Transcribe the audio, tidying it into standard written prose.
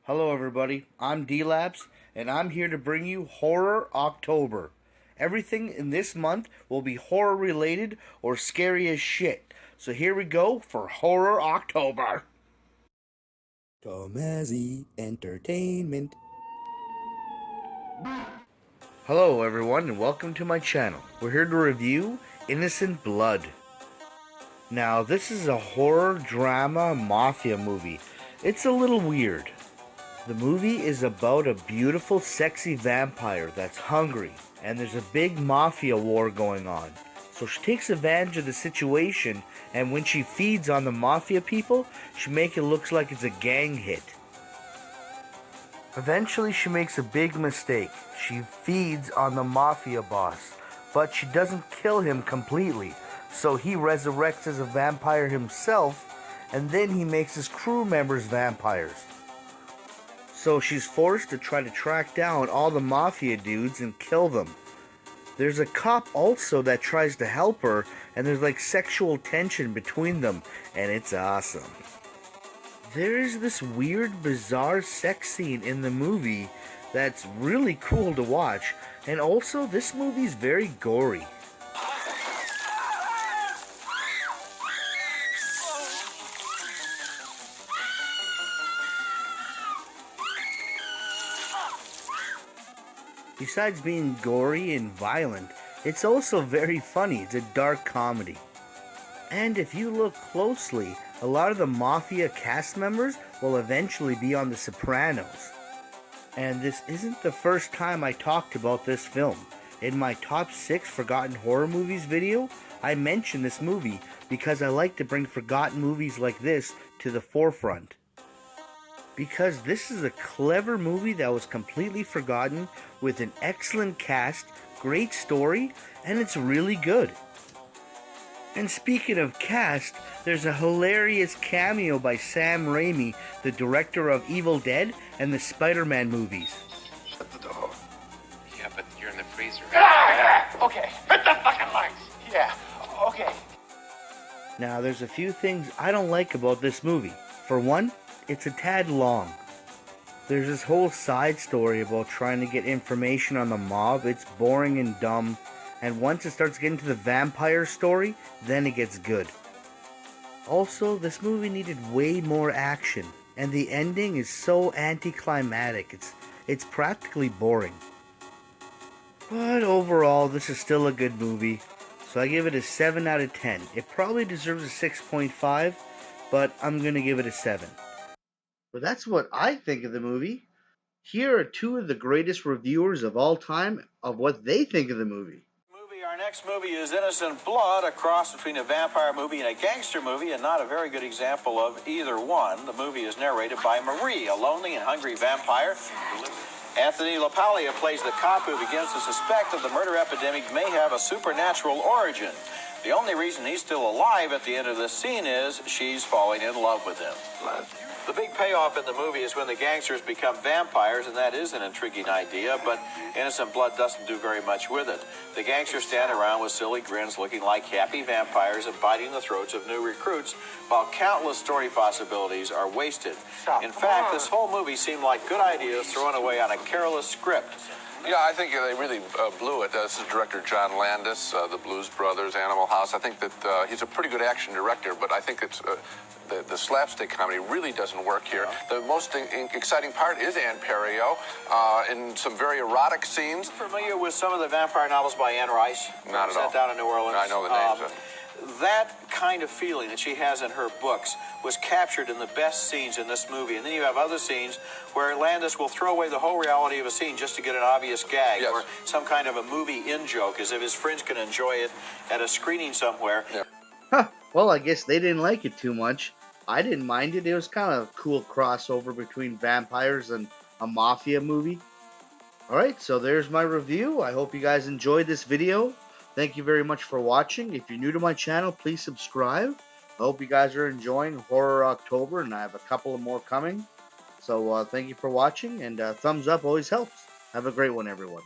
Hello everybody, I'm D-Labs, and I'm here to bring you Horror October. Everything in this month will be horror related or scary as shit. So here we go for Horror October. Tomazzi Entertainment. Hello everyone and welcome to my channel. We're here to review Innocent Blood. Now this is a horror drama mafia movie. It's a little weird. The movie is about a beautiful, sexy vampire that's hungry, and there's a big mafia war going on. So she takes advantage of the situation, and when she feeds on the mafia people, she makes it look like it's a gang hit. Eventually she makes a big mistake. She feeds on the mafia boss, but she doesn't kill him completely, so he resurrects as a vampire himself, and then he makes his crew members vampires. So she's forced to try to track down all the mafia dudes and kill them. There's a cop also that tries to help her, and there's like sexual tension between them, and it's awesome. There's this weird, bizarre sex scene in the movie that's really cool to watch, and also this movie's very gory. Besides being gory and violent, it's also very funny. It's a dark comedy. And if you look closely, a lot of the mafia cast members will eventually be on The Sopranos. And this isn't the first time I talked about this film. In my top 6 forgotten horror movies video, I mentioned this movie because I like to bring forgotten movies like this to the forefront. Because this is a clever movie that was completely forgotten with an excellent cast, great story, and it's really good. And speaking of cast, there's a hilarious cameo by Sam Raimi, the director of Evil Dead and the Spider-Man movies. Shut the door. Yeah, but you're in the freezer. Okay. Hit the fucking lights. Yeah. Okay. Now, there's a few things I don't like about this movie. For one, it's a tad long. There's this whole side story about trying to get information on the mob. It's boring and dumb. And once it starts getting to the vampire story, then it gets good. Also, this movie needed way more action. And the ending is so anticlimactic. It's practically boring. But overall, this is still a good movie. So I give it a 7 out of 10. It probably deserves a 6.5, but I'm going to give it a 7. But that's what I think of the movie. Here are two of the greatest reviewers of all time of what they think of the movie. Our next movie is Innocent Blood, a cross between a vampire movie and a gangster movie, and not a very good example of either one. The movie is narrated by Marie, a lonely and hungry vampire. Anthony LaPaglia plays the cop who begins to suspect that the murder epidemic may have a supernatural origin. The only reason he's still alive at the end of this scene is she's falling in love with him. The big payoff in the movie is when the gangsters become vampires, and that is an intriguing idea, but Innocent Blood doesn't do very much with it. The gangsters stand around with silly grins looking like happy vampires and biting the throats of new recruits, while countless story possibilities are wasted. In fact, this whole movie seemed like good ideas thrown away on a careless script. Yeah, I think they really blew it. This is director John Landis, the Blues Brothers, Animal House. I think that he's a pretty good action director, but I think it's the slapstick comedy really doesn't work here. The most exciting part is Anne Perriot in some very erotic scenes. Familiar with some of the vampire novels by Anne Rice? Not at all. Set down in New Orleans. I know the names. That kind of feeling that she has in her books was captured in the best scenes in this movie. And then you have other scenes where Landis will throw away the whole reality of a scene just to get an obvious gag, yes, or some kind of a movie in-joke, as if his friends can enjoy it at a screening somewhere. Yeah. Huh, well, I guess they didn't like it too much. I didn't mind it. It was kind of a cool crossover between vampires and a mafia movie. Alright, so there's my review. I hope you guys enjoyed this video. Thank you very much for watching. If you're new to my channel, please subscribe. I hope you guys are enjoying Horror October, and I have a couple of more coming. So thank you for watching, and thumbs up always helps. Have a great one, everyone.